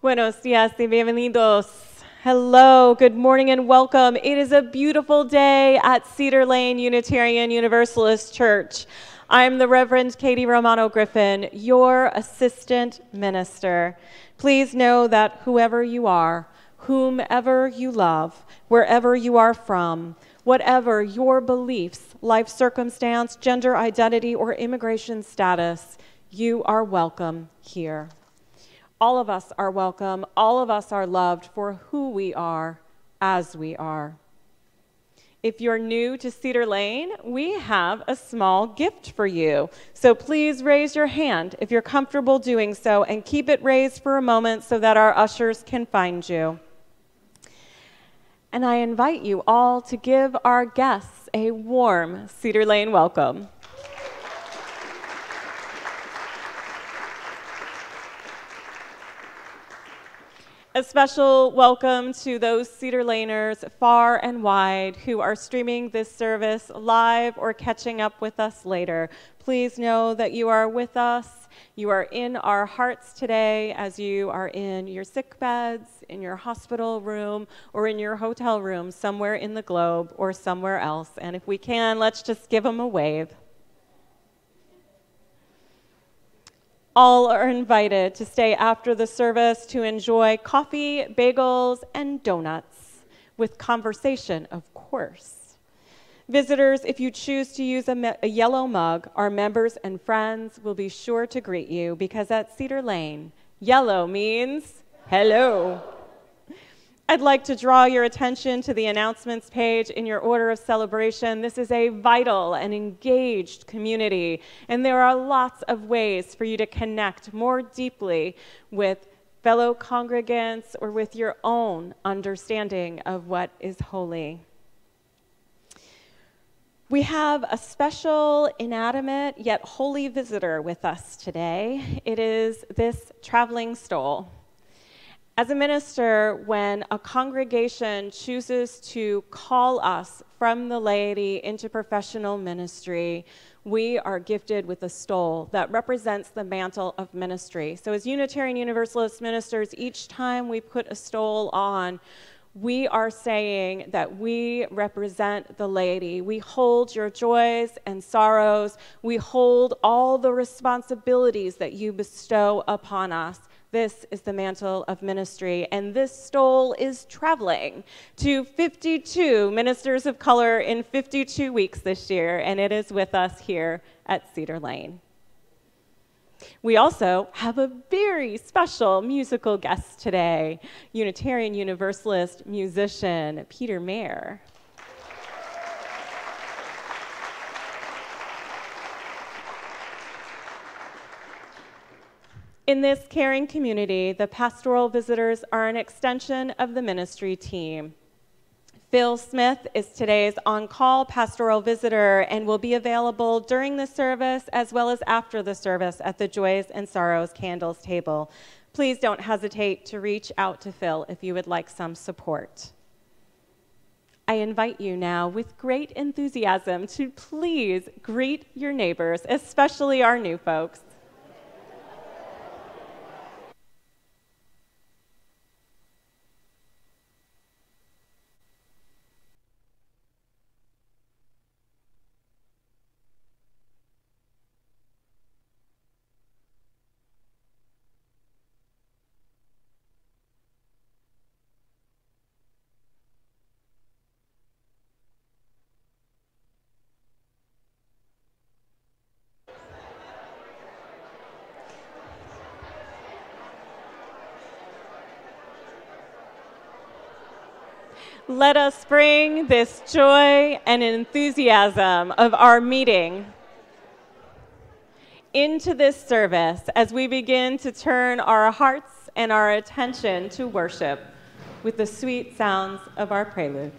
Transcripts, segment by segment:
Buenos días y bienvenidos. Hello, good morning and welcome. It is a beautiful day at Cedar Lane Unitarian Universalist Church. I'm the Reverend Katie Romano Griffin, your assistant minister. Please know that whoever you are, whomever you love, wherever you are from, whatever your beliefs, life circumstance, gender identity, or immigration status, you are welcome here. All of us are welcome. All of us are loved for who we are, as we are. If you're new to Cedar Lane, we have a small gift for you. So please raise your hand if you're comfortable doing so, and keep it raised for a moment so that our ushers can find you. And I invite you all to give our guests a warm Cedar Lane welcome. A special welcome to those Cedar Laners far and wide who are streaming this service live or catching up with us later. Please know that you are with us. You are in our hearts today as you are in your sick beds, in your hospital room, or in your hotel room somewhere in the globe or somewhere else. And if we can, let's just give them a wave. All are invited to stay after the service to enjoy coffee, bagels, and donuts, with conversation, of course. Visitors, if you choose to use a yellow mug, our members and friends will be sure to greet you, because at Cedar Lane, yellow means hello. I'd like to draw your attention to the announcements page in your order of celebration. This is a vital and engaged community, and there are lots of ways for you to connect more deeply with fellow congregants or with your own understanding of what is holy. We have a special, inanimate, yet holy visitor with us today. It is this traveling stole. As a minister, when a congregation chooses to call us from the laity into professional ministry, we are gifted with a stole that represents the mantle of ministry. So as Unitarian Universalist ministers, each time we put a stole on, we are saying that we represent the laity. We hold your joys and sorrows. We hold all the responsibilities that you bestow upon us. This is the mantle of ministry, and this stole is traveling to 52 ministers of color in 52 weeks this year, and it is with us here at Cedar Lane. We also have a very special musical guest today, Unitarian Universalist musician Peter Mayer. In this caring community, the pastoral visitors are an extension of the ministry team. Phil Smith is today's on-call pastoral visitor and will be available during the service as well as after the service at the Joys and Sorrows Candles table. Please don't hesitate to reach out to Phil if you would like some support. I invite you now with great enthusiasm to please greet your neighbors, especially our new folks. Let us bring this joy and enthusiasm of our meeting into this service as we begin to turn our hearts and our attention to worship with the sweet sounds of our prelude.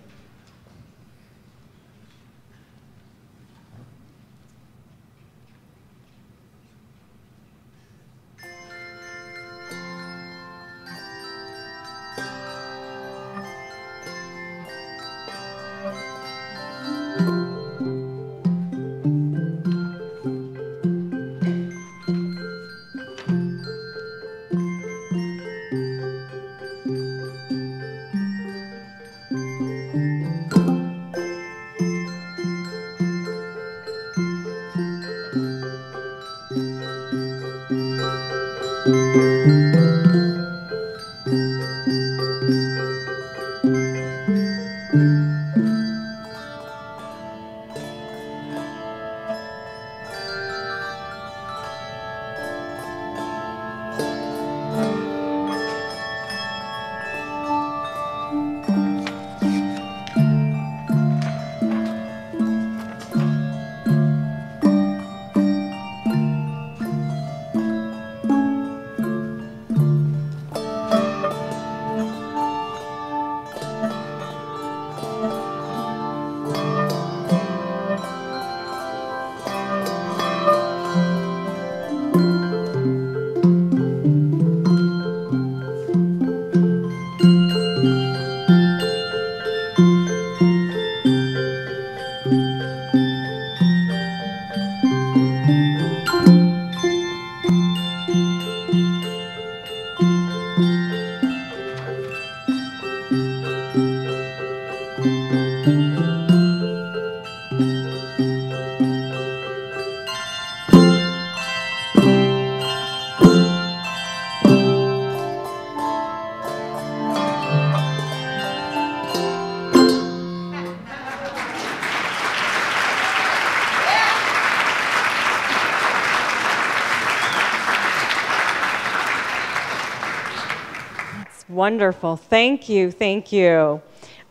Wonderful. Thank you. Thank you.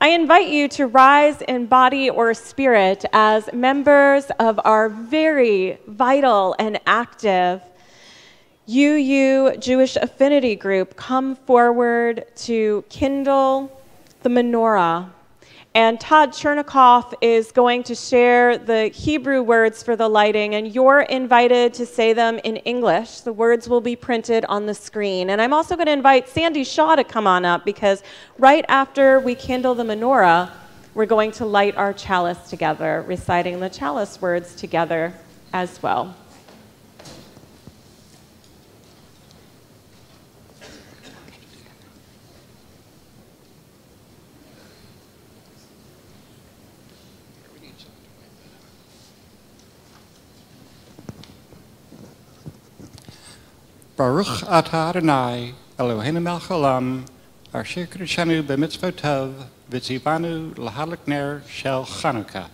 I invite you to rise in body or spirit as members of our very vital and active UU Jewish Affinity Group come forward to kindle the menorah. And Todd Chernikoff is going to share the Hebrew words for the lighting, and you're invited to say them in English. The words will be printed on the screen. And I'm also going to invite Sandy Shaw to come on up, because right after we kindle the menorah, we're going to light our chalice together, reciting the chalice words together as well. Baruch atah Adonai, Eloheinu melech haolam, asher kiddushanu b'mitzvotov, v'tzivanu l'hadlik ner shel Hanukkah.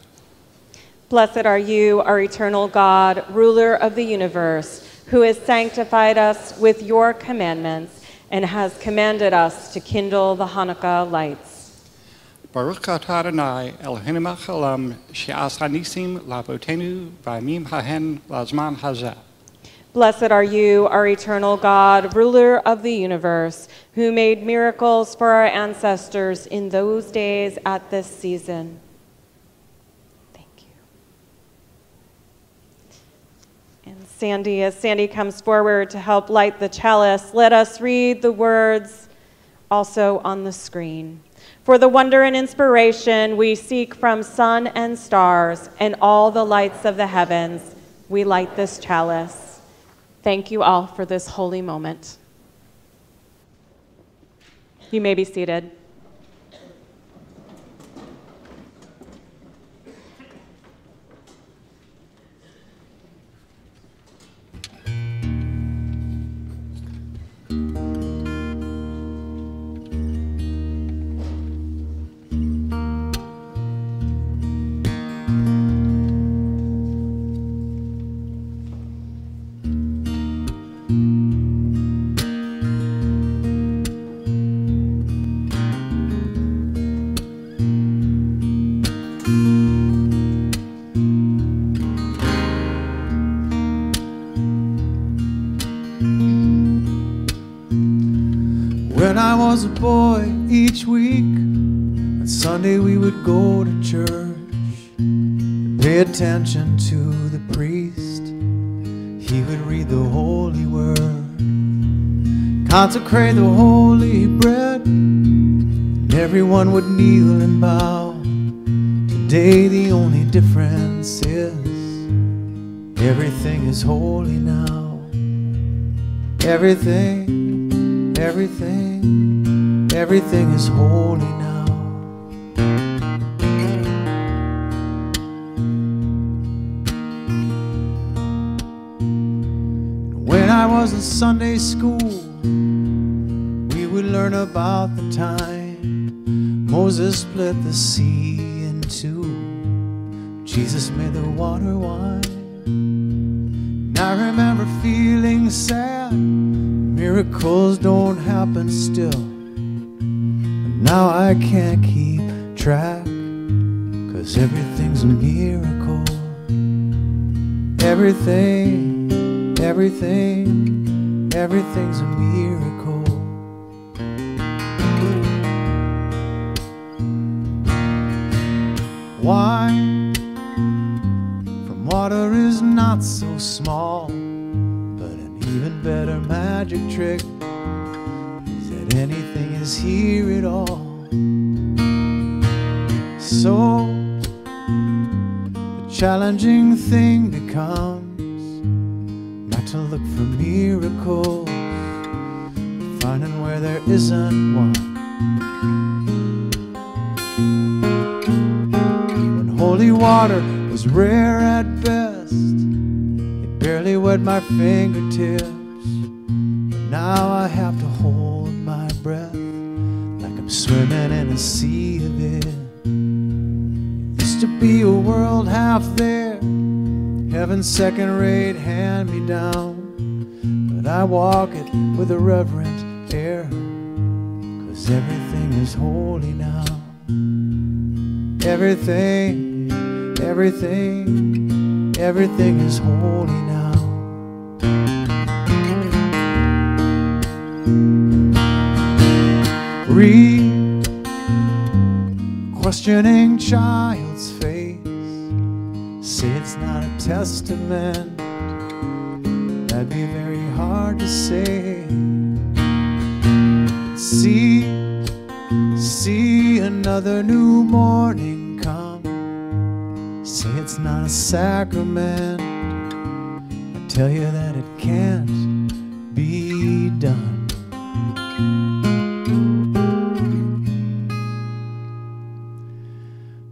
Blessed are you, our eternal God, ruler of the universe, who has sanctified us with your commandments and has commanded us to kindle the Hanukkah lights. Baruch atah Adonai, Eloheinu melech haolam, she'asa nisim l'avotenu v'ayimim hahen l'azman hazeh. Blessed are you, our eternal God, ruler of the universe, who made miracles for our ancestors in those days at this season. Thank you. And Sandy, as Sandy comes forward to help light the chalice, let us read the words also on the screen. For the wonder and inspiration we seek from sun and stars and all the lights of the heavens, we light this chalice. Thank you all for this holy moment. You may be seated. When I was a boy, each week on Sunday we would go to church and pay attention to the priest. He would read the holy word, consecrate the holy bread, and everyone would kneel and bow. Today the only difference is everything is holy now. Everything is holy now. When I was in Sunday school, we would learn about the time Moses split the sea in two. Jesus made the water wine. And I remember feeling sad. Miracles don't happen still. And now I can't keep track, 'cause everything's a miracle. Everything's a miracle. Wine from water is not so small, but an even better magic trick is that anything is here at all. So the challenging thing becomes not to look for miracles, but finding where there isn't one. holy water was rare at best. It barely wet my fingertips, but now I have to hold my breath like I'm swimming in a sea of it. It used to be a world half there, heaven's second-rate hand-me-down, but I walk it with a reverent air, 'cause everything is holy now. Everything, everything, everything is holy now. Read, questioning child's face, say it's not a testament, that'd be very hard to say. See another new morning come, say it's not a sacrament, I tell you that it can't be done.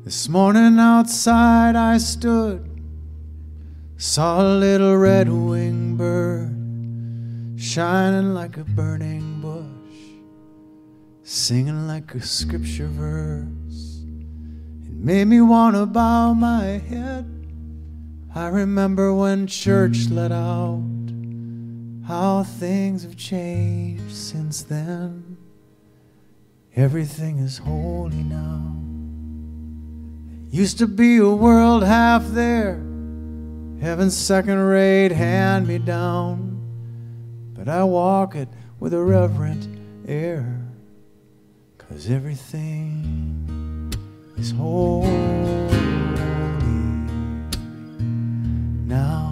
This morning outside I stood, saw a little red-winged bird shining like a burning bush, singing like a scripture verse. It made me want to bow my head. I remember when church let out, how things have changed since then. Everything is holy now. Used to be a world half there, heaven's second-rate hand-me-down, but I walk it with a reverent air, 'cause everything is holy now.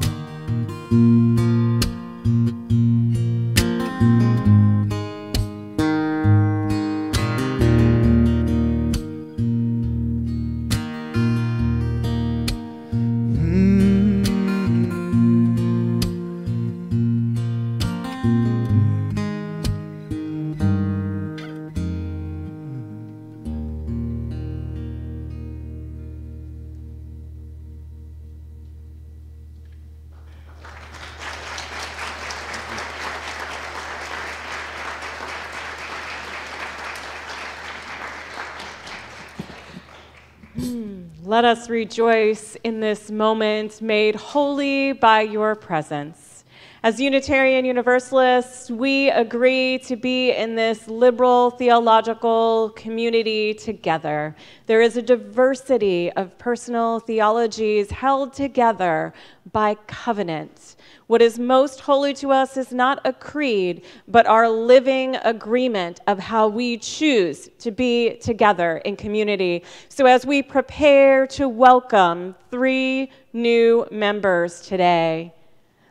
Let us rejoice in this moment made holy by your presence. As Unitarian Universalists, we agree to be in this liberal theological community together. There is a diversity of personal theologies held together by covenant. What is most holy to us is not a creed, but our living agreement of how we choose to be together in community. So as we prepare to welcome 3 new members today,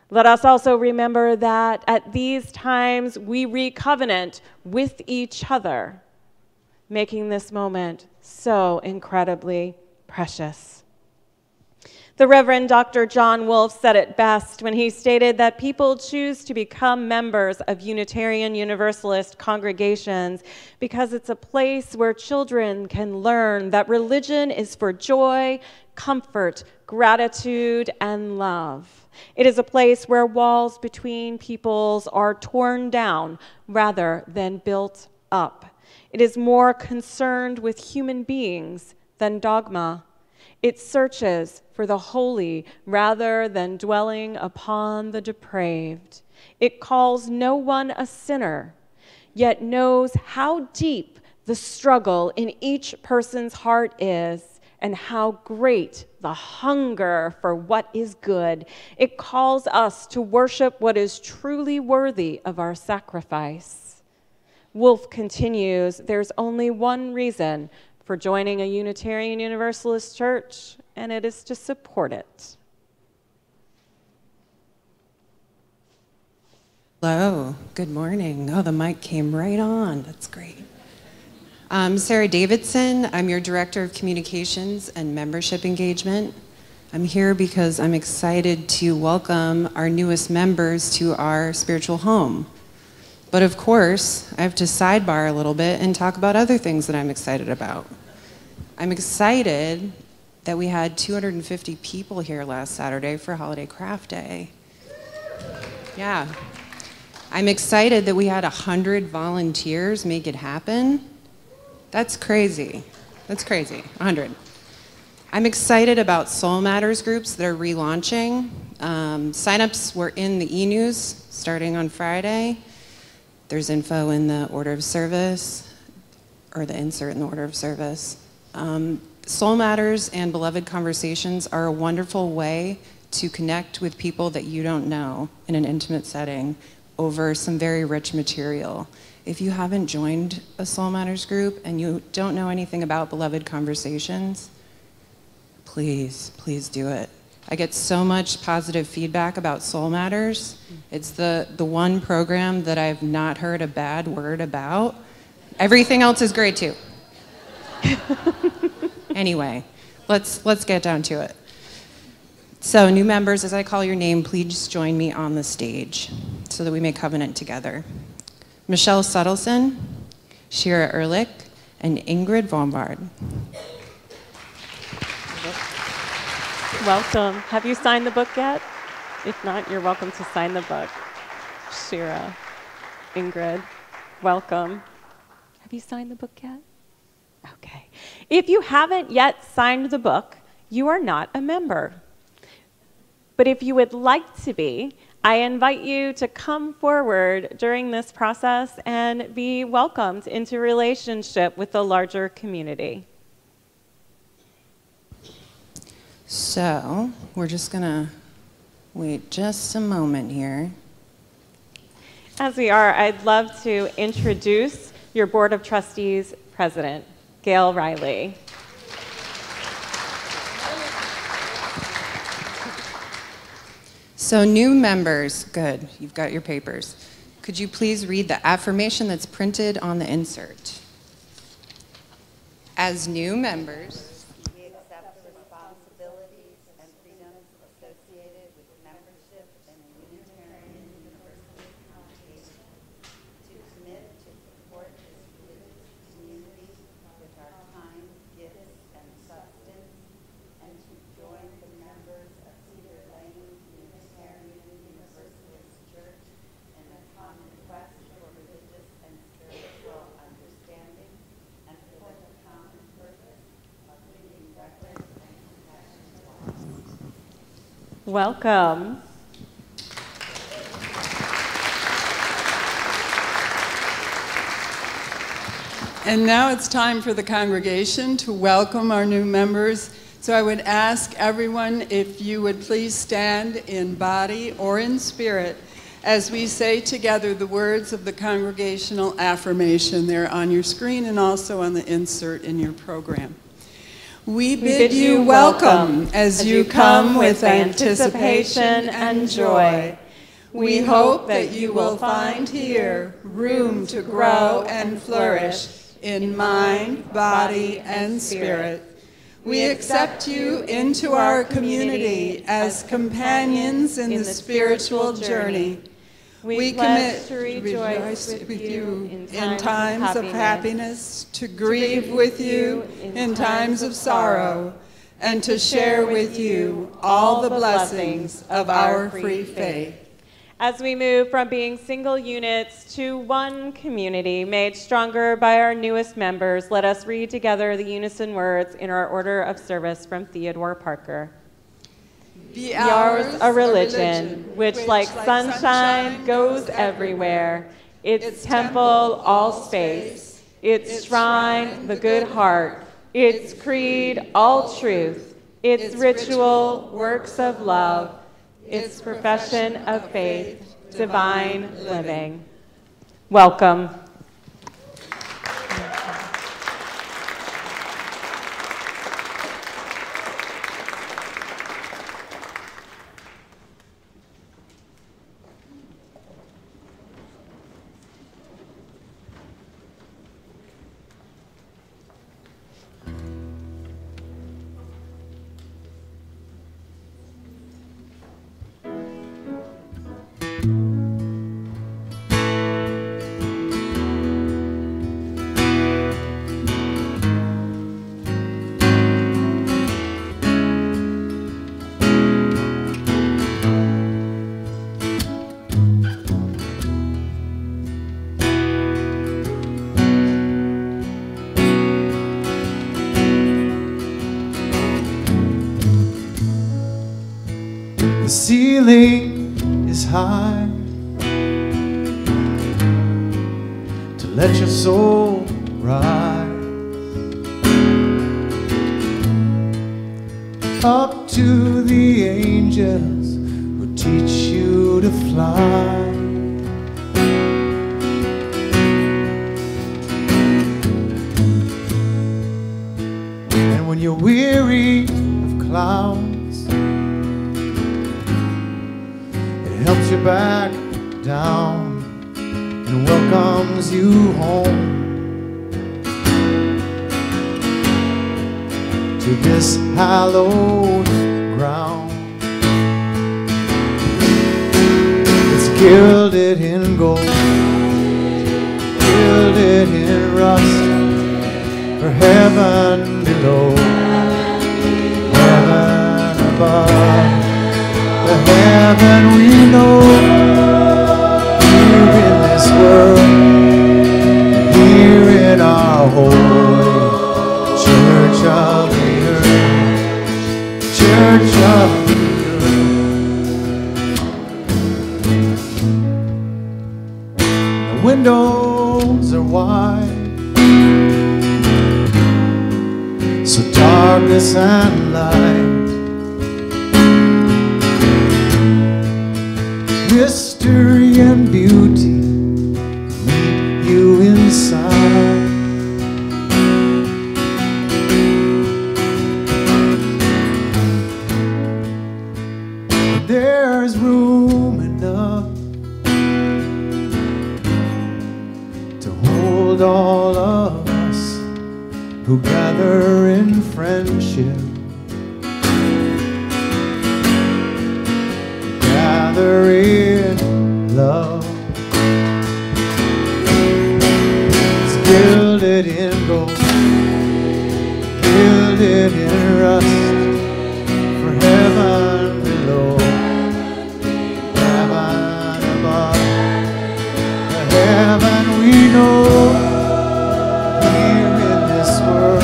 let us also remember that at these times we recovenant with each other, making this moment so incredibly precious. The Reverend Dr. John Wolfe said it best when he stated that people choose to become members of Unitarian Universalist congregations because it's a place where children can learn that religion is for joy, comfort, gratitude, and love. It is a place where walls between peoples are torn down rather than built up. It is more concerned with human beings than dogma. It searches for the holy rather than dwelling upon the depraved. It calls no one a sinner, yet knows how deep the struggle in each person's heart is and how great the hunger for what is good. It calls us to worship what is truly worthy of our sacrifice. Wolfe continues, there's only one reason for joining a Unitarian Universalist church, and it is to support it. Hello, good morning. Oh, the mic came right on. That's great. I'm Sarah Davidson. I'm your Director of Communications and Membership Engagement. I'm here because I'm excited to welcome our newest members to our spiritual home. But of course, I have to sidebar a little bit and talk about other things that I'm excited about. I'm excited that we had 250 people here last Saturday for Holiday Craft Day. Yeah. I'm excited that we had 100 volunteers make it happen. That's crazy. That's crazy, 100. I'm excited about Soul Matters groups that are relaunching. Signups were in the e-news starting on Friday. There's info in the order of service, or the insert in the order of service. Soul Matters and Beloved Conversations are a wonderful way to connect with people that you don't know in an intimate setting over some very rich material. If you haven't joined a Soul Matters group and you don't know anything about Beloved Conversations, please, please do it. I get so much positive feedback about Soul Matters. It's the one program that I've not heard a bad word about. Everything else is great too. Anyway, let's get down to it. So new members, as I call your name, please join me on the stage so that we may covenant together. Michelle Suttleson, Shira Ehrlich, and Ingrid Vombard. Welcome. Have you signed the book yet? If not, you're welcome to sign the book. Shira, Ingrid, welcome. Have you signed the book yet? Okay. If you haven't yet signed the book, you are not a member. But if you would like to be, I invite you to come forward during this process and be welcomed into relationship with the larger community. So we're just gonna wait just a moment here. As we are, I'd love to introduce your Board of Trustees President, Gail Riley. So new members, good, you've got your papers. Could you please read the affirmation that's printed on the insert? As new members, we accept the responsibilities and freedoms associated with membership in a Unitarian Universalist congregation, to commit to support this religious community with our time, gifts, and substance, and to join the members of Cedar Unitarian Universalist Church in a common quest for religious and spiritual understanding and for the common purpose of leading record and compassion to all. Welcome. And now it's time for the congregation to welcome our new members. So I would ask everyone if you would please stand in body or in spirit as we say together the words of the Congregational Affirmation. They're on your screen and also on the insert in your program. We bid you welcome as you come with anticipation and joy. We hope that you will find here room to grow and flourish in mind, body, and spirit. We accept you into our community as companions in the spiritual journey. We commit to rejoice with you in times of happiness, to grieve with you in times of sorrow, and to share with you all the blessings of our free faith. As we move from being single units to one community made stronger by our newest members, let us read together the unison words in our order of service from Theodore Parker. Be Ours a religion which like sunshine goes everywhere, its temple all space, its shrine the good heart, its creed all truth, its ritual works of love, its profession of faith, divine living. Welcome. The ceiling is high to let your soul rise up to the angels who teach you to fly. And when you're weary of clouds, it helps you back down and welcomes you home to this hallowed ground. It's gilded in gold, gilded in rust, for heaven below, heaven above, the heaven we know. Here in this world, here in our holy church of the earth, church of the earth. The windows are wide, so darkness and light, mystery and beauty meet you inside. There's room enough to hold all of us who gather in friendship, gather in love. It's gilded in gold, gilded in rust, for heaven below, heaven above, the heaven we know. Here in this world,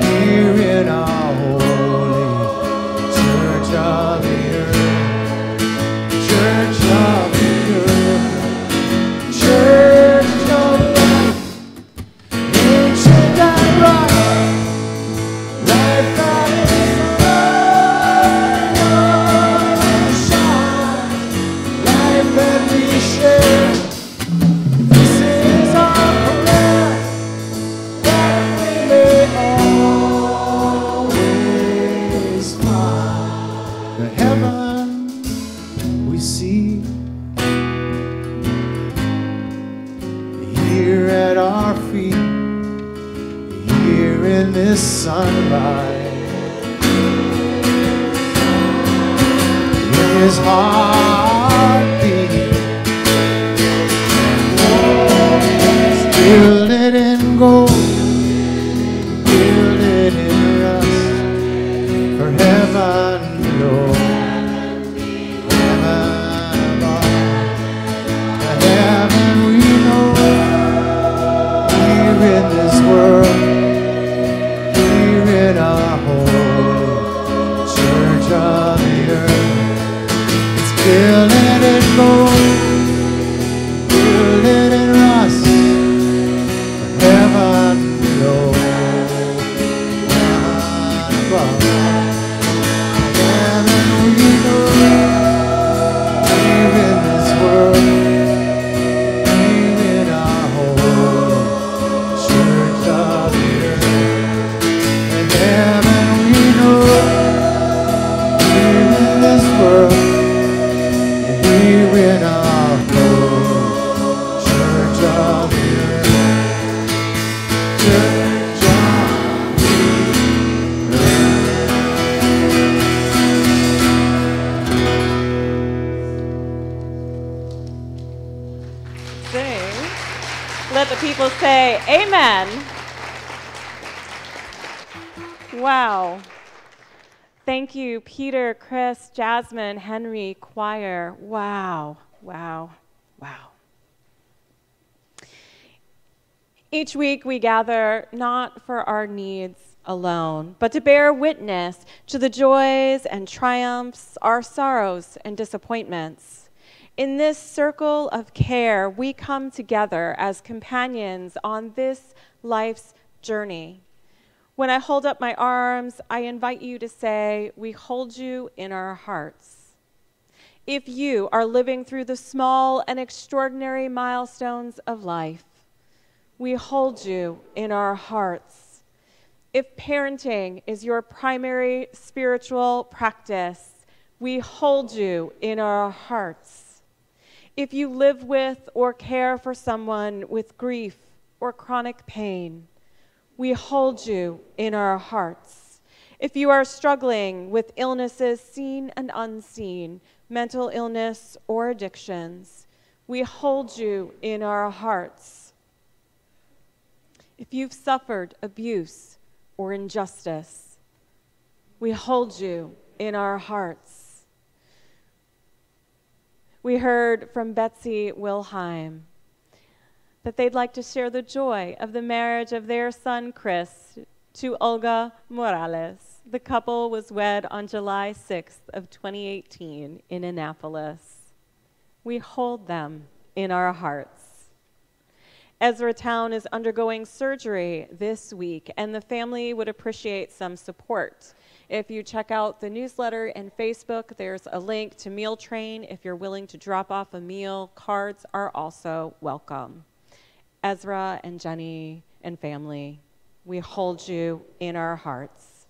here in our holy church of the earth, church of the earth, church of life, ancient and right, life that is shine, life that we share. This is our prayer, that we may always find the heaven we see here at our feet, here in this sunlight, in his heartbeat. It's gilded in gold, gilded in rust, for heaven below, heaven above, the heaven we know. Here in this world, here in our holy church of the earth, it's gilded in gold, gilded in rust, heaven below, heaven above, heaven we know. Here in this world, here in our holy church of the earth, and heaven we know. Here in this world, and here in our holy church of the earth, church of the Sing. Let the people say amen. Wow. Thank you, Peter, Chris, Jasmine, Henry, choir. Wow, wow, wow. Each week we gather not for our needs, alone, but to bear witness to the joys and triumphs, our sorrows and disappointments. In this circle of care, we come together as companions on this life's journey. When I hold up my arms, I invite you to say, we hold you in our hearts. If you are living through the small and extraordinary milestones of life, we hold you in our hearts. If parenting is your primary spiritual practice, we hold you in our hearts. If you live with or care for someone with grief or chronic pain, we hold you in our hearts. If you are struggling with illnesses seen and unseen, mental illness or addictions, we hold you in our hearts. If you've suffered abuse or injustice, we hold you in our hearts. We heard from Betsy Wilhelm that they'd like to share the joy of the marriage of their son, Chris, to Olga Morales. The couple was wed on July 6th of 2018 in Annapolis. We hold them in our hearts. Ezra Town is undergoing surgery this week, and the family would appreciate some support. If you check out the newsletter and Facebook, there's a link to Meal Train. If you're willing to drop off a meal, cards are also welcome. Ezra and Jenny and family, we hold you in our hearts.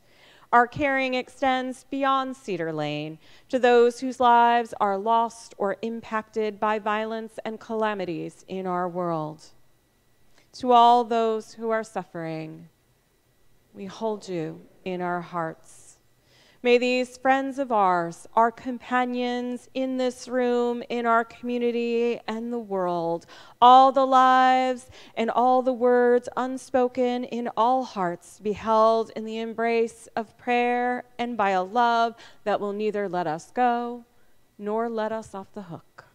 Our caring extends beyond Cedar Lane to those whose lives are lost or impacted by violence and calamities in our world. To all those who are suffering, we hold you in our hearts. May these friends of ours, our companions in this room, in our community and the world, all the lives and all the words unspoken in all hearts be held in the embrace of prayer and by a love that will neither let us go nor let us off the hook.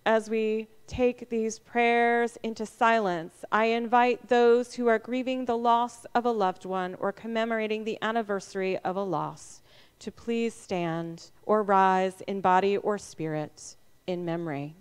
As we take these prayers into silence, I invite those who are grieving the loss of a loved one or commemorating the anniversary of a loss to please stand or rise in body or spirit in memory.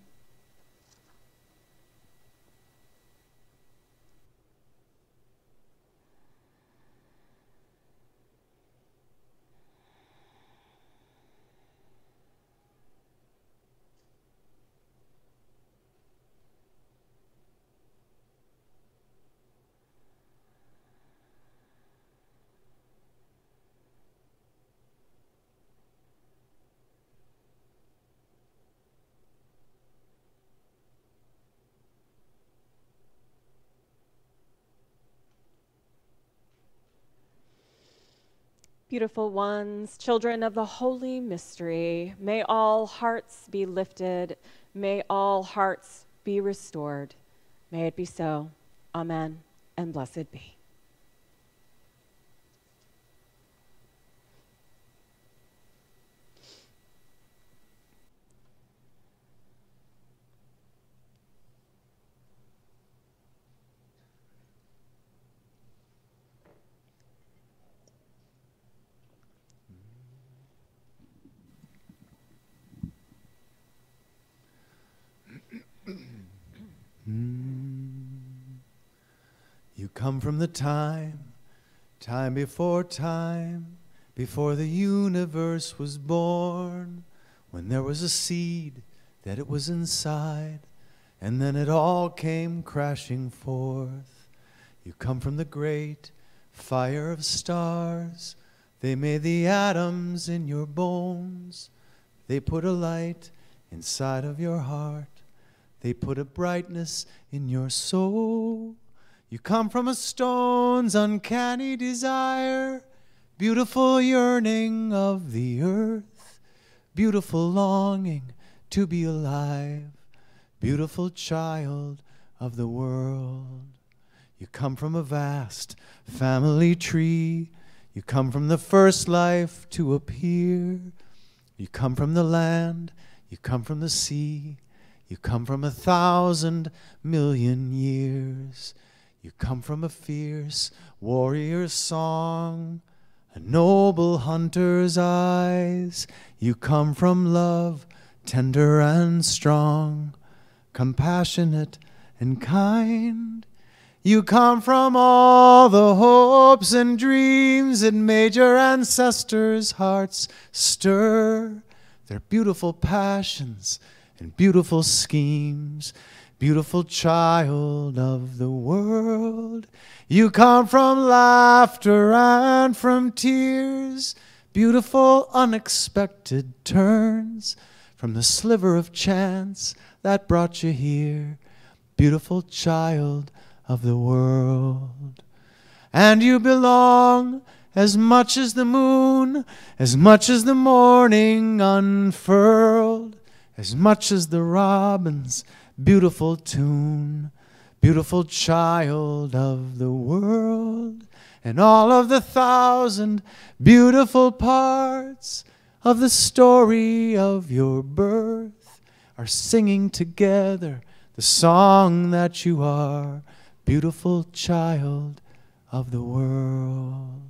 Beautiful ones, children of the holy mystery, may all hearts be lifted, may all hearts be restored. May it be so. Amen, and blessed be. You come from the time before time, before the universe was born, when there was a seed that it was inside, and then it all came crashing forth. You come from the great fire of stars. They made the atoms in your bones. They put a light inside of your heart. They put a brightness in your soul. You come from a stone's uncanny desire, beautiful yearning of the earth, beautiful longing to be alive, beautiful child of the world. You come from a vast family tree. You come from the first life to appear. You come from the land. You come from the sea. You come from 1,000 million years. You come from a fierce warrior's song, a noble hunter's eyes. You come from love, tender and strong, compassionate and kind. You come from all the hopes and dreams that made your ancestors' hearts stir. Their beautiful passions and beautiful schemes, beautiful child of the world. You come from laughter and from tears, beautiful unexpected turns, from the sliver of chance that brought you here, beautiful child of the world. And you belong as much as the moon, as much as the morning unfurled, as much as the robin's beautiful tune, beautiful child of the world. And all of the 1,000 beautiful parts of the story of your birth are singing together the song that you are, beautiful child of the world.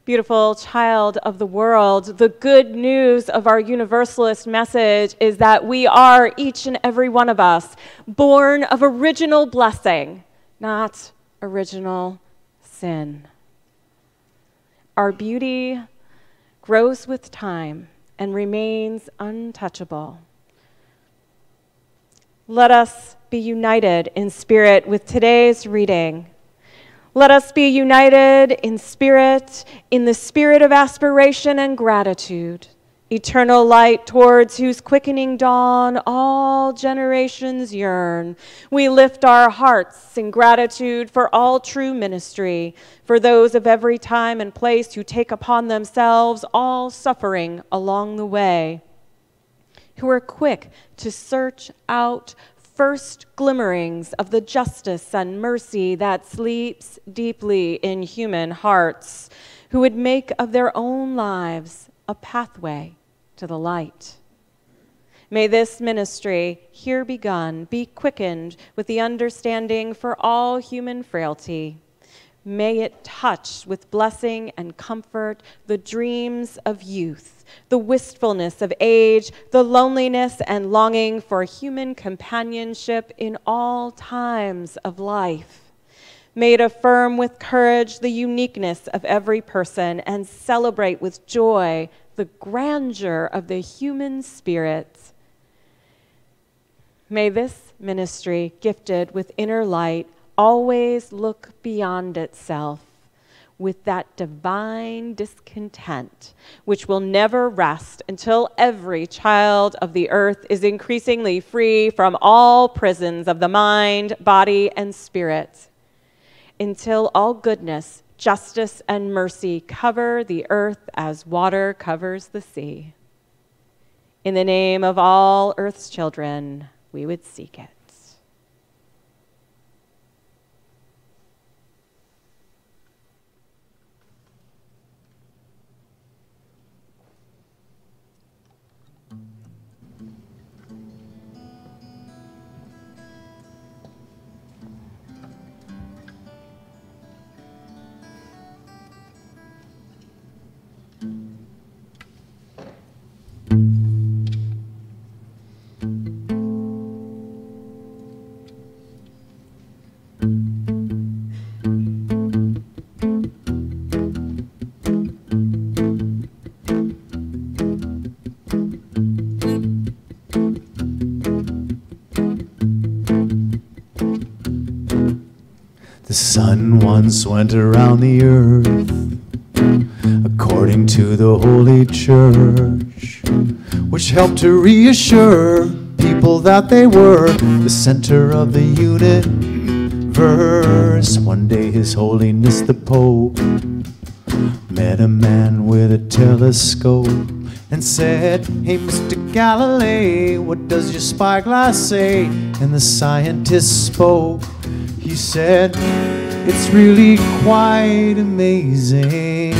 Beautiful child of the world, the good news of our Universalist message is that we are, each and every one of us, born of original blessing, not original sin. Our beauty grows with time and remains untouchable. Let us be united in spirit with today's reading. Let us be united in the spirit of aspiration and gratitude, eternal light towards whose quickening dawn all generations yearn. We lift our hearts in gratitude for all true ministry, for those of every time and place who take upon themselves all suffering along the way, who are quick to search out first glimmerings of the justice and mercy that sleeps deeply in human hearts, who would make of their own lives a pathway to the light. May this ministry, here begun, be quickened with the understanding for all human frailty. May it touch with blessing and comfort the dreams of youth, the wistfulness of age, the loneliness and longing for human companionship in all times of life. May it affirm with courage the uniqueness of every person and celebrate with joy the grandeur of the human spirit. May this ministry, gifted with inner light, always look beyond itself with that divine discontent which will never rest until every child of the earth is increasingly free from all prisons of the mind, body, and spirit, until all goodness, justice, and mercy cover the earth as water covers the sea. In the name of all earth's children, we would seek it. The sun once went around the earth according to the Holy Church, which helped to reassure people that they were the center of the universe. One day His Holiness the Pope met a man with a telescope and said, "Hey, Mr. Galilei, what does your spyglass say?" And the scientist spoke. He said, It's really quite amazing.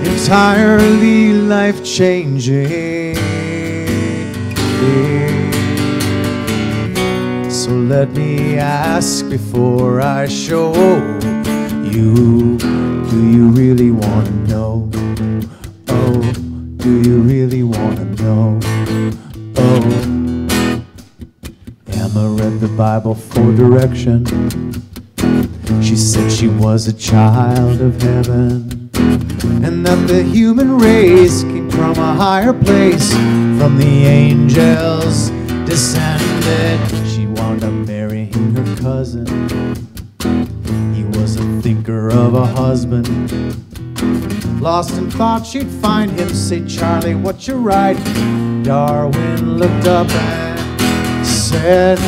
Entirely life-changing. So let me ask before I show you, do you really want to know? Oh, do you really want to know? Oh, Emma read the Bible for direction. She said she was a child of heaven, and that the human race came from a higher place, from the angels descended. She wound up marrying her cousin. He was a thinker of a husband, lost in thought she'd find him. Say, Charlie, what you write? Darwin looked up and said,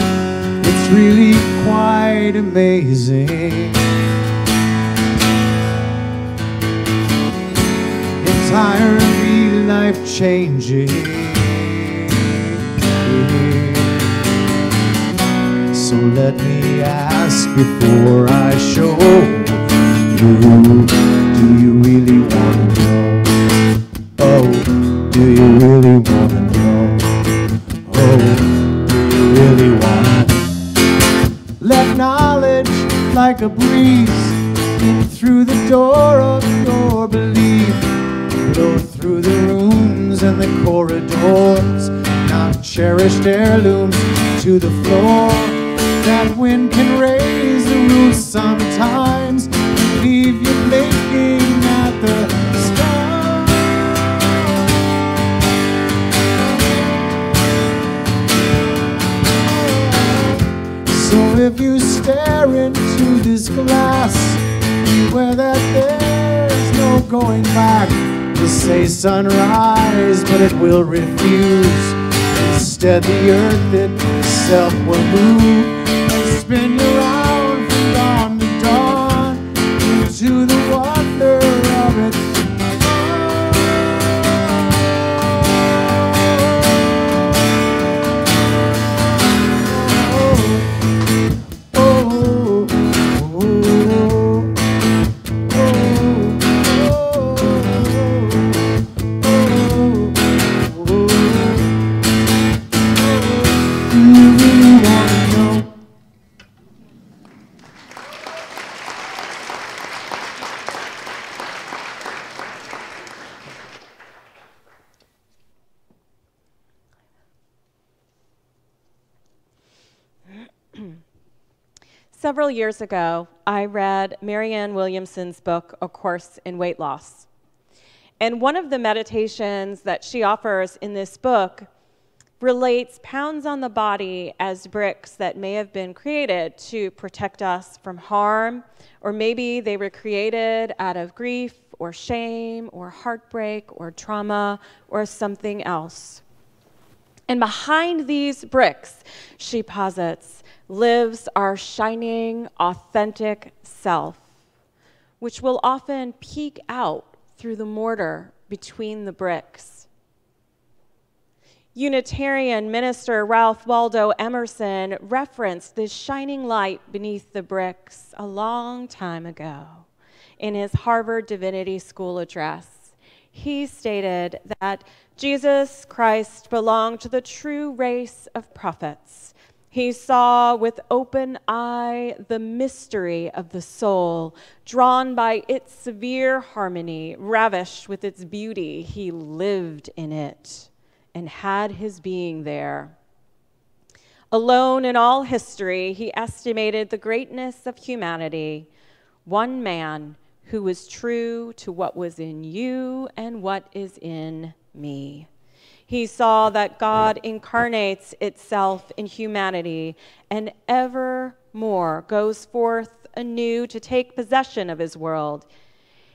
it's really quite amazing. Entirely life-changing. So let me ask before I show you, do you really want to know? Oh, do you really want to know? Oh, do you really want to? Let knowledge like a breeze in through the door of your belief, blow through the rooms and the corridors, not cherished heirlooms to the floor. That wind can raise the roof sometimes and leave you blinking at the sky. So if you stare into this glass, beware that there's no going back. To say sunrise, but it will refuse. Instead, the earth itself will move and spin you around from dawn to dawn into the wonder of it. Several years ago, I read Marianne Williamson's book, A Course in Weight Loss. And one of the meditations that she offers in this book relates pounds on the body as bricks that may have been created to protect us from harm, or maybe they were created out of grief or shame or heartbreak or trauma or something else. And behind these bricks, she posits, lives our shining, authentic self, which will often peek out through the mortar between the bricks. Unitarian minister Ralph Waldo Emerson referenced this shining light beneath the bricks a long time ago in his Harvard Divinity School address. He stated that Jesus Christ belonged to the true race of prophets. He saw with open eye the mystery of the soul, drawn by its severe harmony, ravished with its beauty. He lived in it and had his being there. Alone in all history, he estimated the greatness of humanity, one man who was true to what was in you and what is in me. He saw that God incarnates itself in humanity and evermore goes forth anew to take possession of his world.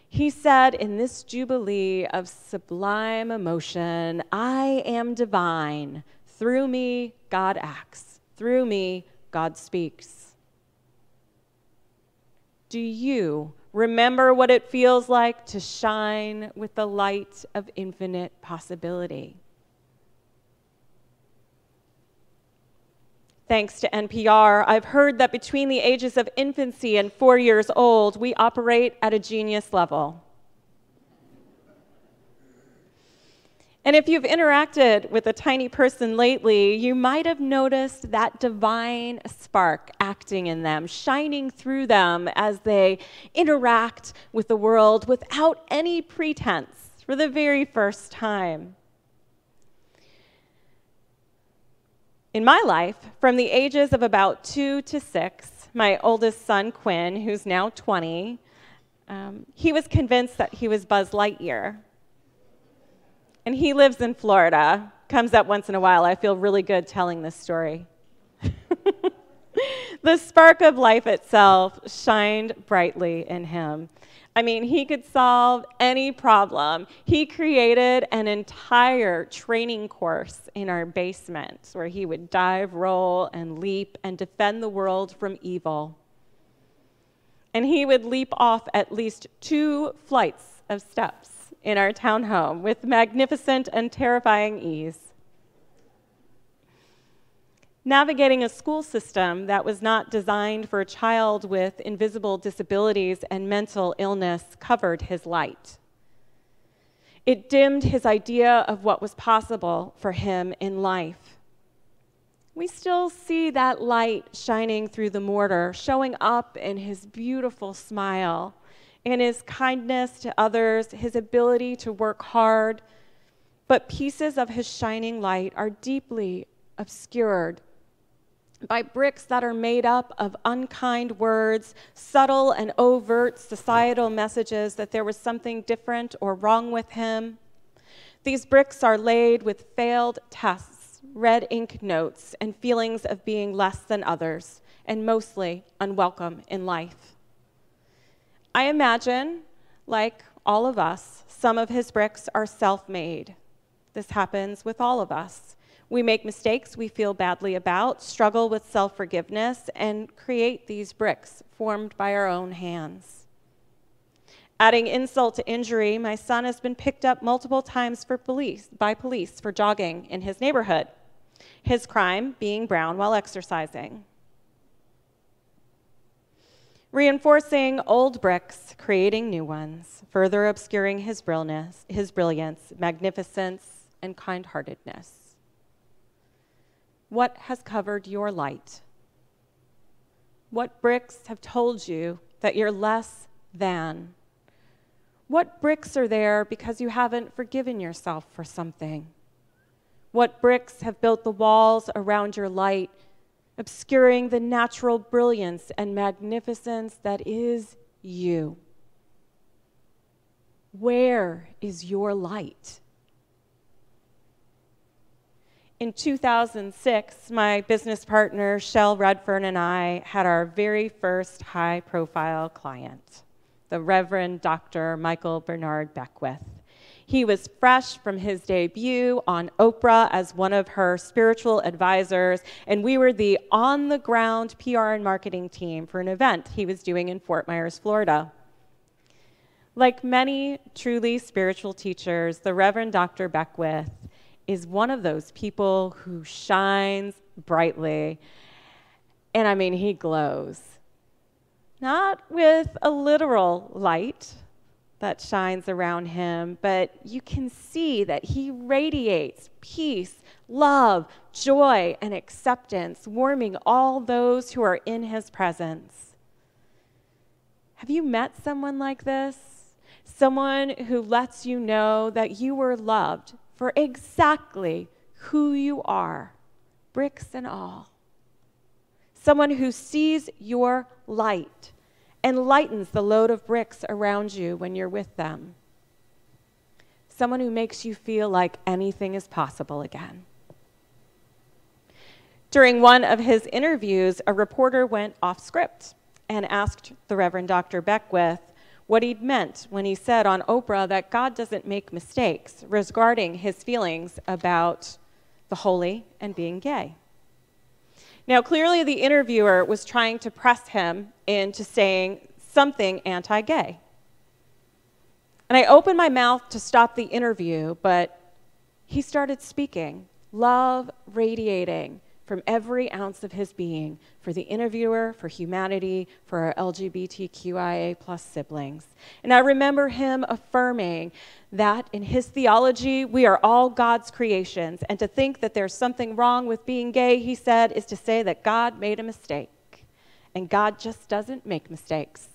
He said in this jubilee of sublime emotion, I am divine. Through me, God acts. Through me, God speaks. Do you remember what it feels like to shine with the light of infinite possibility? Thanks to NPR, I've heard that between the ages of infancy and 4 years old, we operate at a genius level. And if you've interacted with a tiny person lately, you might have noticed that divine spark acting in them, shining through them as they interact with the world without any pretense for the very first time. In my life, from the ages of about 2 to 6, my oldest son, Quinn, who's now 20, he was convinced that he was Buzz Lightyear. And he lives in Florida, comes up once in a while. I feel really good telling this story. The spark of life itself shined brightly in him. I mean, he could solve any problem. He created an entire training course in our basement where he would dive, roll, and leap and defend the world from evil. And he would leap off at least 2 flights of steps in our townhome with magnificent and terrifying ease. Navigating a school system that was not designed for a child with invisible disabilities and mental illness covered his light. It dimmed his idea of what was possible for him in life. We still see that light shining through the mortar, showing up in his beautiful smile, in his kindness to others, his ability to work hard, but pieces of his shining light are deeply obscured by bricks that are made up of unkind words, subtle and overt societal messages that there was something different or wrong with him. These bricks are laid with failed tests, red ink notes, and feelings of being less than others, and mostly unwelcome in life. I imagine, like all of us, some of his bricks are self-made. This happens with all of us. We make mistakes we feel badly about, struggle with self-forgiveness, and create these bricks formed by our own hands. Adding insult to injury, my son has been picked up multiple times by police for jogging in his neighborhood, his crime being brown while exercising. Reinforcing old bricks, creating new ones, further obscuring his brilliance, magnificence, and kind-heartedness. What has covered your light? What bricks have told you that you're less than? What bricks are there because you haven't forgiven yourself for something? What bricks have built the walls around your light, obscuring the natural brilliance and magnificence that is you? Where is your light? In 2006, my business partner, Shel Redfern, and I had our very first high-profile client, the Reverend Dr. Michael Bernard Beckwith. He was fresh from his debut on Oprah as one of her spiritual advisors, and we were the on-the-ground PR and marketing team for an event he was doing in Fort Myers, Florida. Like many truly spiritual teachers, the Reverend Dr. Beckwith is one of those people who shines brightly, and I mean, he glows. Not with a literal light that shines around him, but you can see that he radiates peace, love, joy, and acceptance, warming all those who are in his presence. Have you met someone like this? Someone who lets you know that you were loved for exactly who you are, bricks and all. Someone who sees your light and lightens the load of bricks around you when you're with them. Someone who makes you feel like anything is possible again. During one of his interviews, a reporter went off script and asked the Reverend Dr. Beckwith what he'd meant when he said on Oprah that God doesn't make mistakes regarding his feelings about the holy and being gay. Now, clearly the interviewer was trying to press him into saying something anti-gay. And I opened my mouth to stop the interview, but he started speaking, love radiating, from every ounce of his being for the interviewer, for humanity, for our LGBTQIA+ siblings. And I remember him affirming that in his theology, we are all God's creations. And to think that there's something wrong with being gay, he said, is to say that God made a mistake. And God just doesn't make mistakes.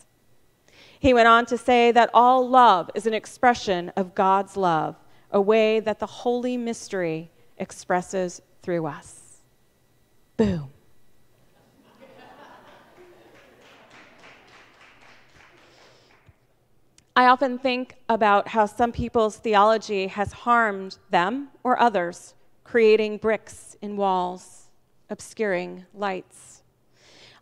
He went on to say that all love is an expression of God's love, a way that the holy mystery expresses through us. Boom. I often think about how some people's theology has harmed them or others, creating bricks in walls, obscuring lights.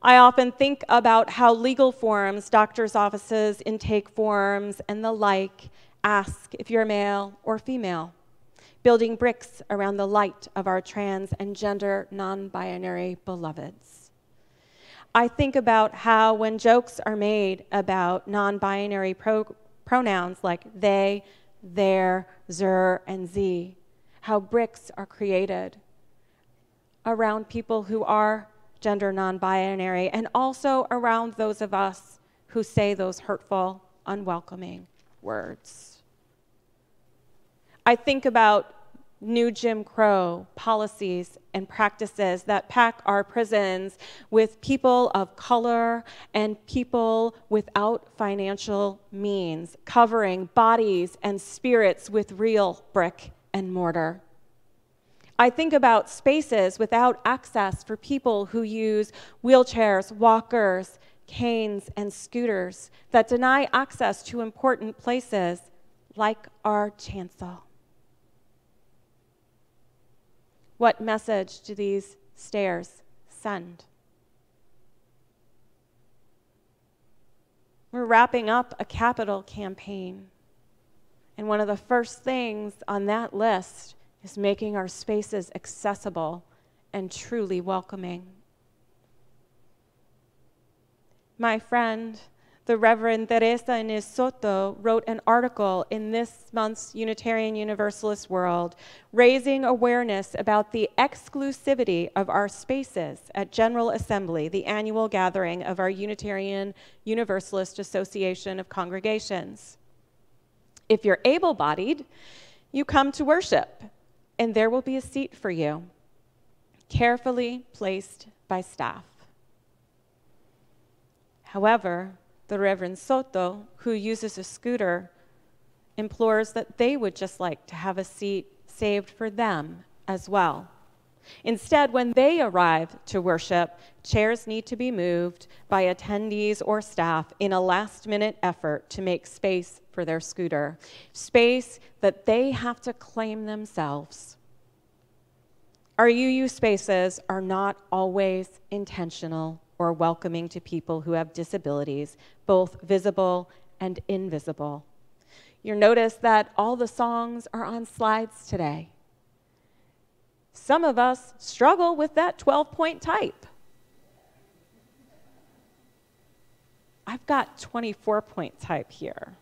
I often think about how legal forms, doctors' offices, intake forms, and the like ask if you're male or female, building bricks around the light of our trans and gender non-binary beloveds. I think about how when jokes are made about non-binary pronouns like they, their, zer, and z, how bricks are created around people who are gender non-binary and also around those of us who say those hurtful, unwelcoming words. I think about new Jim Crow policies and practices that pack our prisons with people of color and people without financial means, covering bodies and spirits with real brick and mortar. I think about spaces without access for people who use wheelchairs, walkers, canes, and scooters that deny access to important places like our chancel. What message do these stairs send? We're wrapping up a capital campaign, and one of the first things on that list is making our spaces accessible and truly welcoming. My friend, the Reverend Teresa Inés Soto, wrote an article in this month's Unitarian Universalist World, raising awareness about the exclusivity of our spaces at General Assembly, the annual gathering of our Unitarian Universalist Association of Congregations. If you're able-bodied, you come to worship, and there will be a seat for you, carefully placed by staff. However, the Reverend Soto, who uses a scooter, implores that they would just like to have a seat saved for them as well. Instead, when they arrive to worship, chairs need to be moved by attendees or staff in a last-minute effort to make space for their scooter, space that they have to claim themselves. Our UU spaces are not always intentional or welcoming to people who have disabilities, both visible and invisible. You'll notice that all the songs are on slides today. Some of us struggle with that 12-point type. I've got 24-point type here.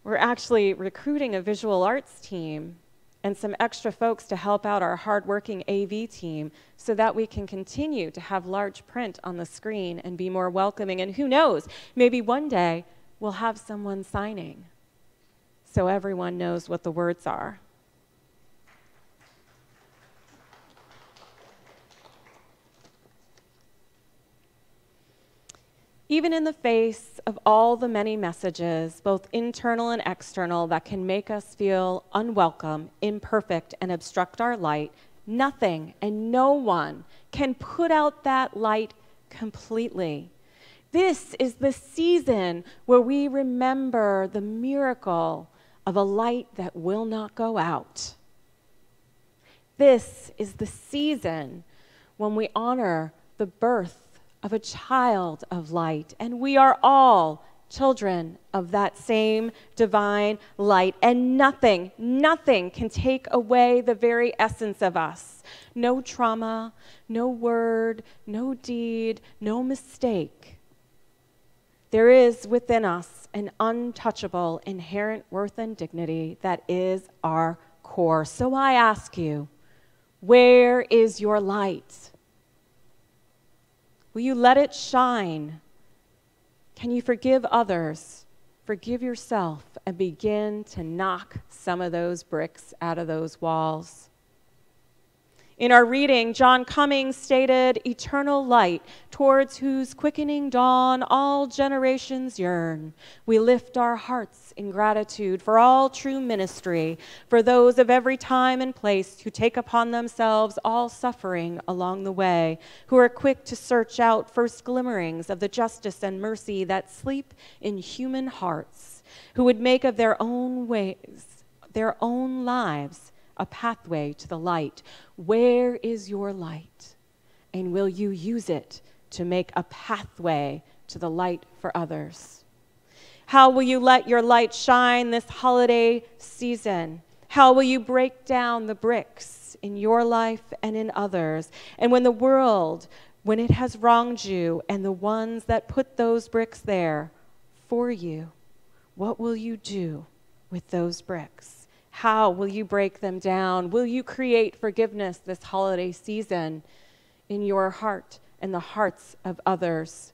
We're actually recruiting a visual arts team and some extra folks to help out our hardworking AV team so that we can continue to have large print on the screen and be more welcoming. And who knows, maybe one day we'll have someone signing so everyone knows what the words are. Even in the face of all the many messages, both internal and external, that can make us feel unwelcome, imperfect, and obstruct our light, nothing and no one can put out that light completely. This is the season where we remember the miracle of a light that will not go out. This is the season when we honor the birth of a child of light, and we are all children of that same divine light, and nothing can take away the very essence of us. No trauma, no word, no deed, no mistake. There is within us an untouchable inherent worth and dignity that is our core. So I ask you, where is your light? Will you let it shine? Can you forgive others, forgive yourself, and begin to knock some of those bricks out of those walls? In our reading, John Cummings stated, eternal light, towards whose quickening dawn all generations yearn. We lift our hearts in gratitude for all true ministry, for those of every time and place who take upon themselves all suffering along the way, who are quick to search out first glimmerings of the justice and mercy that sleep in human hearts, who would make of their own ways, their own lives, a pathway to the light. Where is your light? And will you use it to make a pathway to the light for others? How will you let your light shine this holiday season? How will you break down the bricks in your life and in others? And when the world, when it has wronged you and the ones that put those bricks there for you, what will you do with those bricks? How will you break them down? Will you create forgiveness this holiday season in your heart and the hearts of others?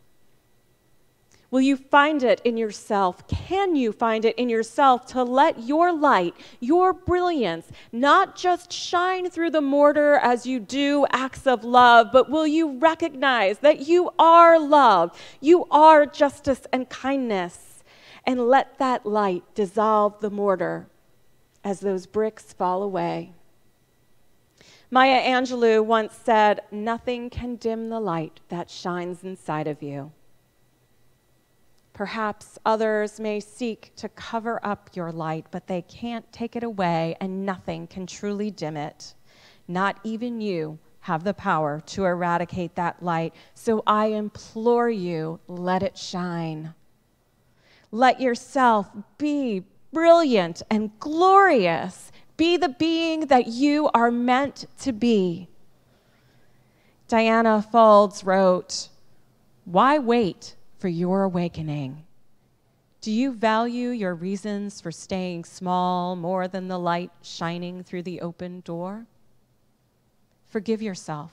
Will you find it in yourself? Can you find it in yourself to let your light, your brilliance, not just shine through the mortar as you do acts of love, but will you recognize that you are love, you are justice and kindness, and let that light dissolve the mortar as those bricks fall away? Maya Angelou once said, "Nothing can dim the light that shines inside of you." Perhaps others may seek to cover up your light, but they can't take it away, and nothing can truly dim it. Not even you have the power to eradicate that light. So I implore you, let it shine. Let yourself be brilliant and glorious. Be the being that you are meant to be. Diana Faulds wrote, "Why wait for your awakening? Do you value your reasons for staying small more than the light shining through the open door? Forgive yourself.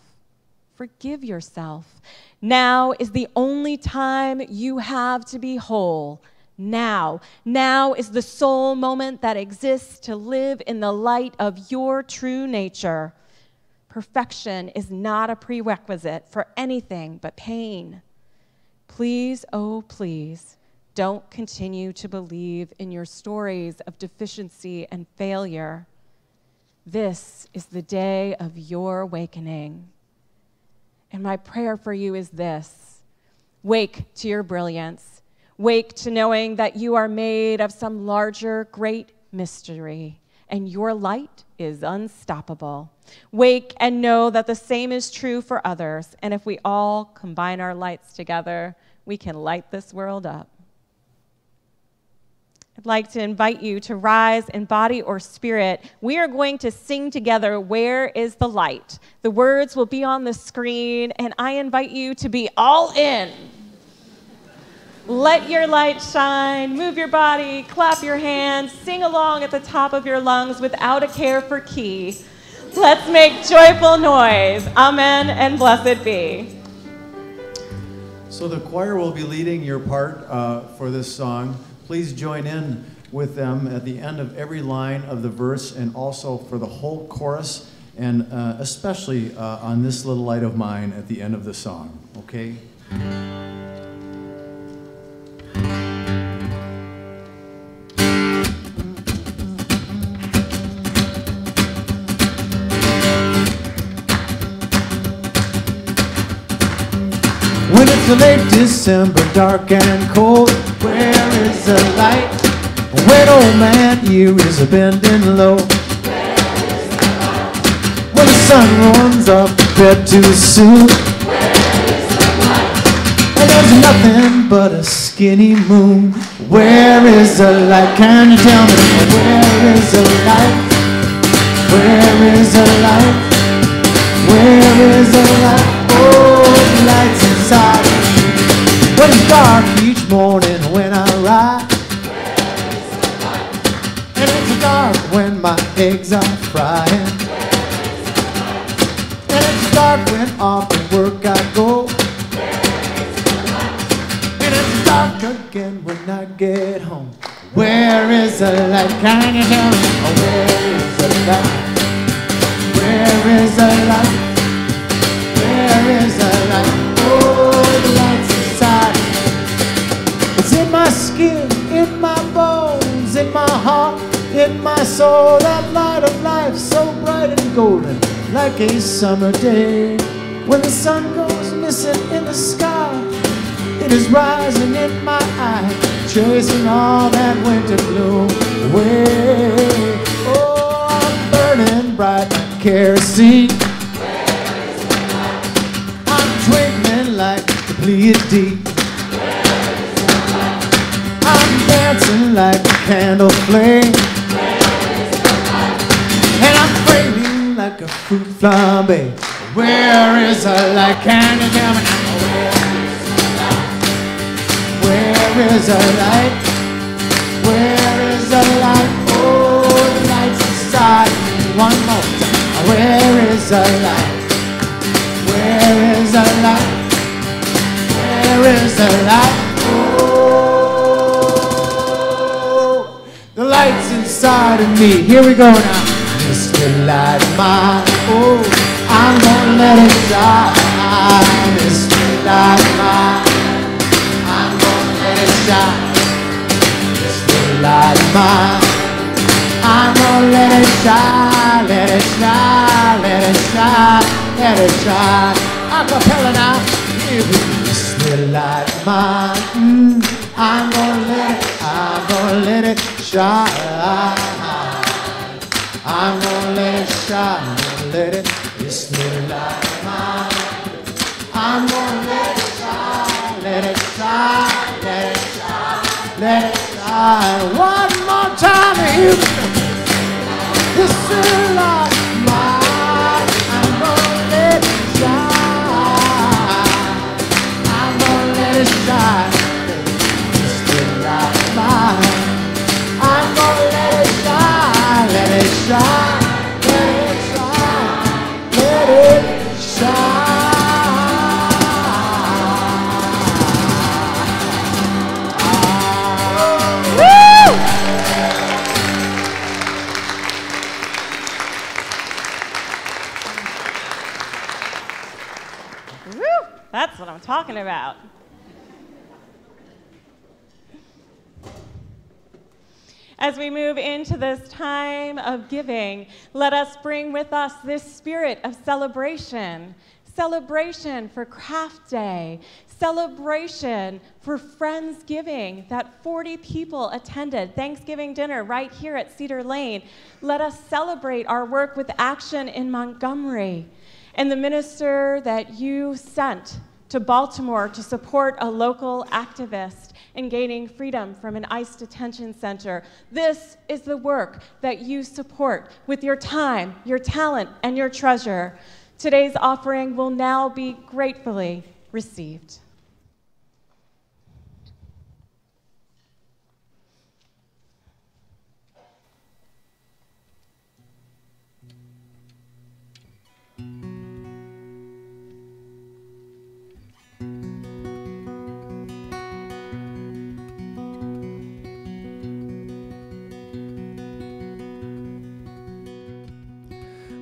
Forgive yourself. Now is the only time you have to be whole. Now is the sole moment that exists to live in the light of your true nature. Perfection is not a prerequisite for anything but pain. Please, oh please, don't continue to believe in your stories of deficiency and failure. This is the day of your awakening. And my prayer for you is this: wake to your brilliance. Wake to knowing that you are made of some larger, great mystery, and your light is unstoppable. Wake and know that the same is true for others, and if we all combine our lights together, we can light this world up. I'd like to invite you to rise in body or spirit. We are going to sing together, "Where is the Light?" The words will be on the screen, and I invite you to be all in. Let your light shine, move your body, clap your hands, sing along at the top of your lungs without a care for key. Let's make joyful noise. Amen and blessed be. So the choir will be leading your part for this song. Please join in with them at the end of every line of the verse and also for the whole chorus, and especially on This Little Light of Mine at the end of the song, okay? When it's a late December, dark and cold, where is the light? When old man ears are bending low, where is the light? When the sun runs up a bit too soon, where is the light? And there's nothing but a skinny moon, where is the light? Can you tell me, where is the light? Where is the light? Where is the light? Oh, the light's inside. When it's dark each morning when I ride, where is the light? And it's dark when my eggs are dark again when I get home. Where is the light? Can you tell me? Oh, where is the light? Where is the light? Where is the light? Oh, the light's inside. It's in my skin, in my bones, in my heart, in my soul. That light of life, so bright and golden, like a summer day. When the sun goes missing in the sky, it is rising in my eye, chasing all that winter gloom away. Oh, I'm burning bright like kerosene. I'm twinkling like the Pleiades. I'm dancing like a candle flame. And I'm flaming like a fruit flambe. Where is the light? Can you tell me now? Where is the light? Where is the light? Oh, the light's inside. One more time. Where is the light? Where is the light? Where is the light? Oh, the light's inside of me. Here we go now. Mr. Light of mine. Oh, I'm gonna let it shine. Mr. Light of mine. It's the light of mine. I'm gonna let it shine, let it shine, let it shine, let it shine. Acapella now. It's the light of mine. I'm gonna let it shine. I'm gonna let it shine, let it. It's the light of mine. I'm gonna let it shine, let it shine. Let it shine, let it shine. One more time, you. This is light mine. I'm gonna let it shine. I'm gonna let it shine. This is light mine. I'm gonna let it shine. Let it shine. Let it shine. Let it shine. That's what I'm talking about. As we move into this time of giving, let us bring with us this spirit of celebration. Celebration for Craft Day. Celebration for Friendsgiving, that 40 people attended Thanksgiving dinner right here at Cedar Lane. Let us celebrate our work with action in Montgomery and the minister that you sent to Baltimore to support a local activist in gaining freedom from an ICE detention center. This is the work that you support with your time, your talent, and your treasure. Today's offering will now be gratefully received.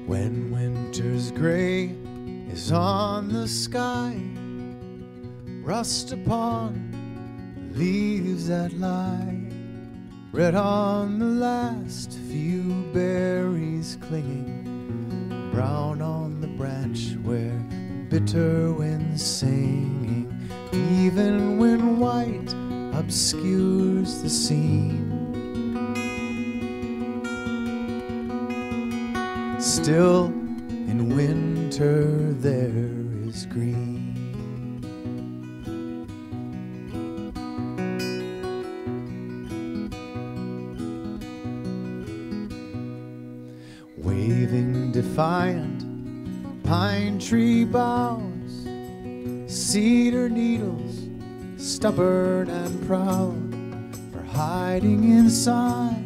When winter's gray is on the sky, rust upon the leaves that lie, red on the last few berries clinging, brown on the branch where bitter wind's singing, even when white obscures the scene. Still in winter there is green. Waving defiant pine tree boughs, cedar needles stubborn and proud are hiding inside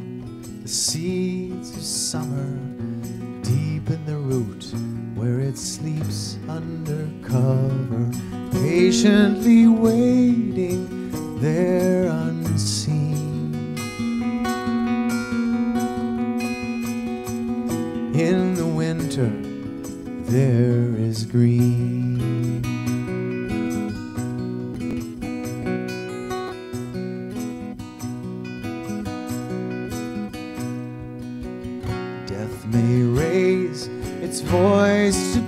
the seeds of summer, deep in the root where it sleeps under cover, patiently waiting there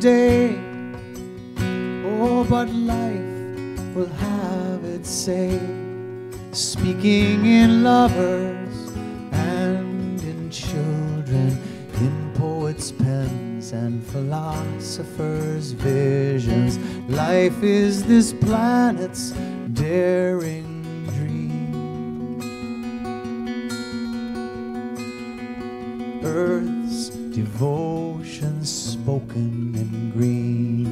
day. Oh, but life will have its say, speaking in lovers and in children, in poets' pens and philosophers' visions. Life is this planet's daring dream, Earth's devotion spoken in green.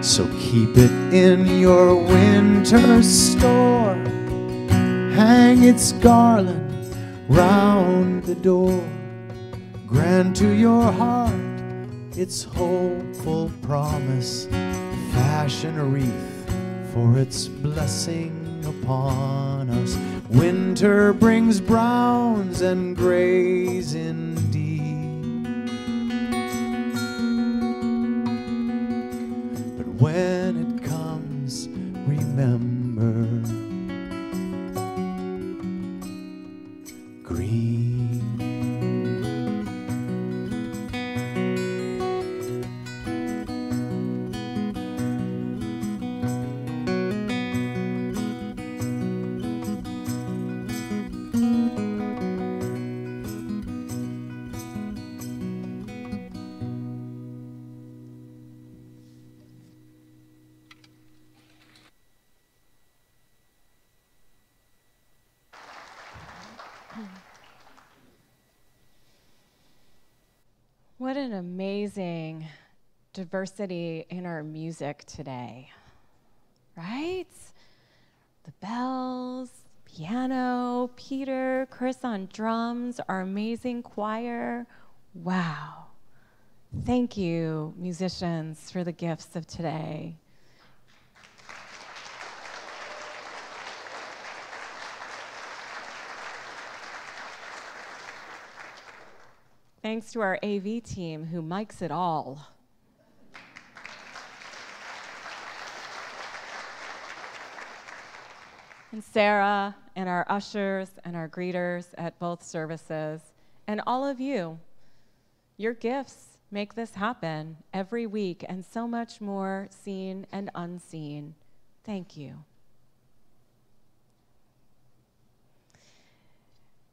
So keep it in your winter store, hang its garland round the door, grant to your heart its hopeful promise, fashion a wreath for its blessing upon us. Winter brings browns and grays indeed, but when it comes, remember green. What an amazing diversity in our music today, right? The bells, piano, Peter, Chris on drums, our amazing choir. Wow. Thank you, musicians, for the gifts of today. Thanks to our AV team who mics it all. And Sarah and our ushers and our greeters at both services, and all of you, your gifts make this happen every week and so much more seen and unseen. Thank you.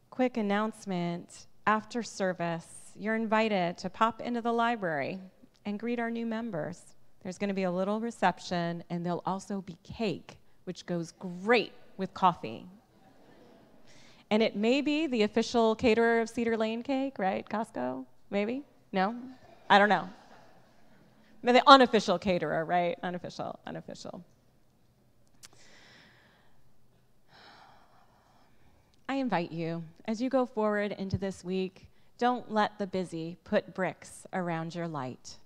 Quick announcement. After service, you're invited to pop into the library and greet our new members. There's going to be a little reception, and there'll also be cake, which goes great with coffee. And it may be the official caterer of Cedar Lane cake, right? Costco? Maybe? No? I don't know. The unofficial caterer, right? Unofficial. I invite you, as you go forward into this week, don't let the busy put bricks around your light.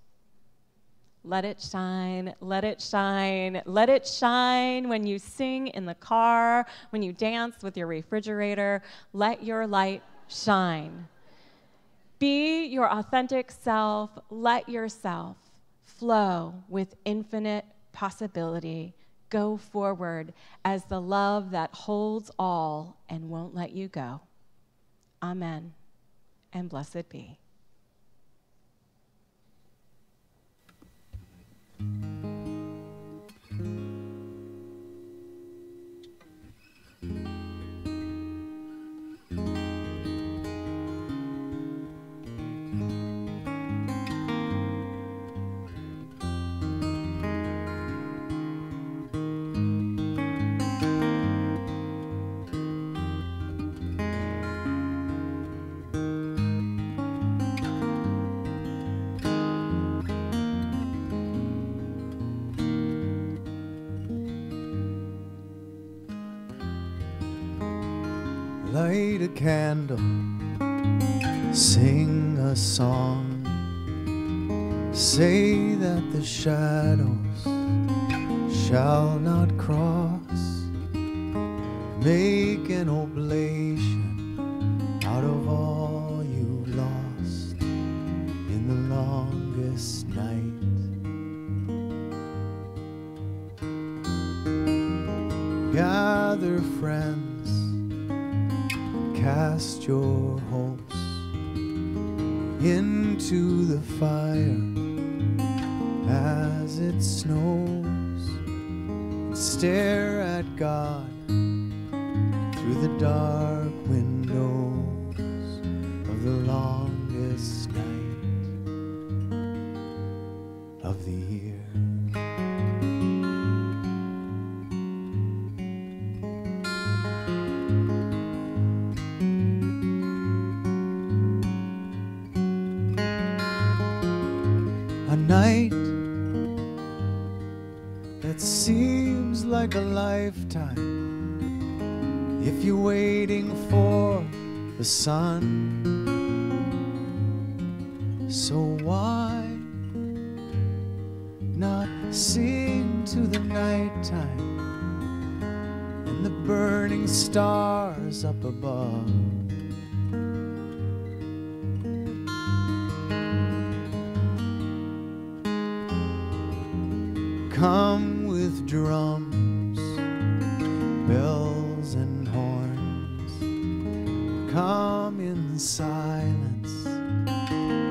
Let it shine, let it shine, let it shine when you sing in the car, when you dance with your refrigerator. Let your light shine. Be your authentic self. Let yourself flow with infinite possibility. Go forward as the love that holds all and won't let you go. Amen, and blessed be. Light a candle, sing a song, say that the shadows shall not cross, make an oblation out of all you lost in the longest night. God gather friends, cast your hopes into the fire as it snows, and stare at God through the dark windows of the longest night of the year. A night that seems like a lifetime if you're waiting for the sun. So why not sing to the nighttime and the burning stars up above? Come with drums, bells and horns. Come in silence,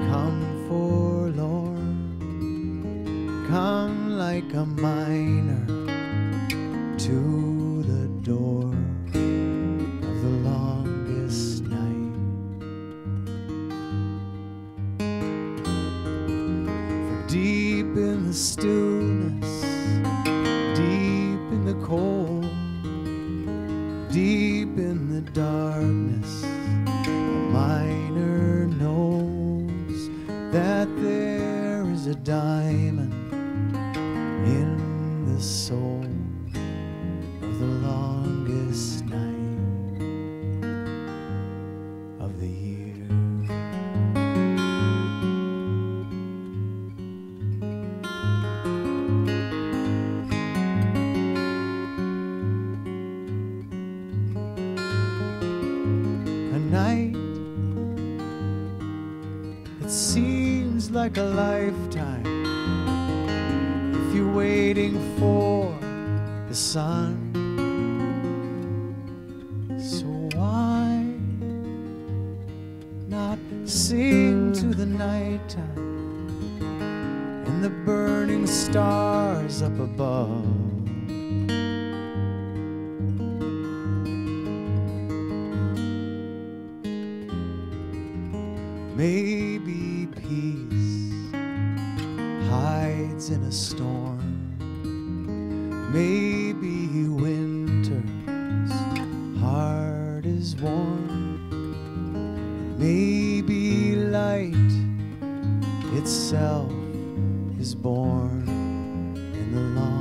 come forlorn. Come like a miner to the door of the longest night. For deep in the stillness, deep in the cold, deep in the darkness, a miner knows that there is a diamond in the soul of the longest night of the year. Night, it seems like a lifetime if you're waiting for the sun. So why not sing to the nighttime and the burning stars up above? Maybe peace hides in a storm. Maybe winter's heart is warm. Maybe light itself is born in the long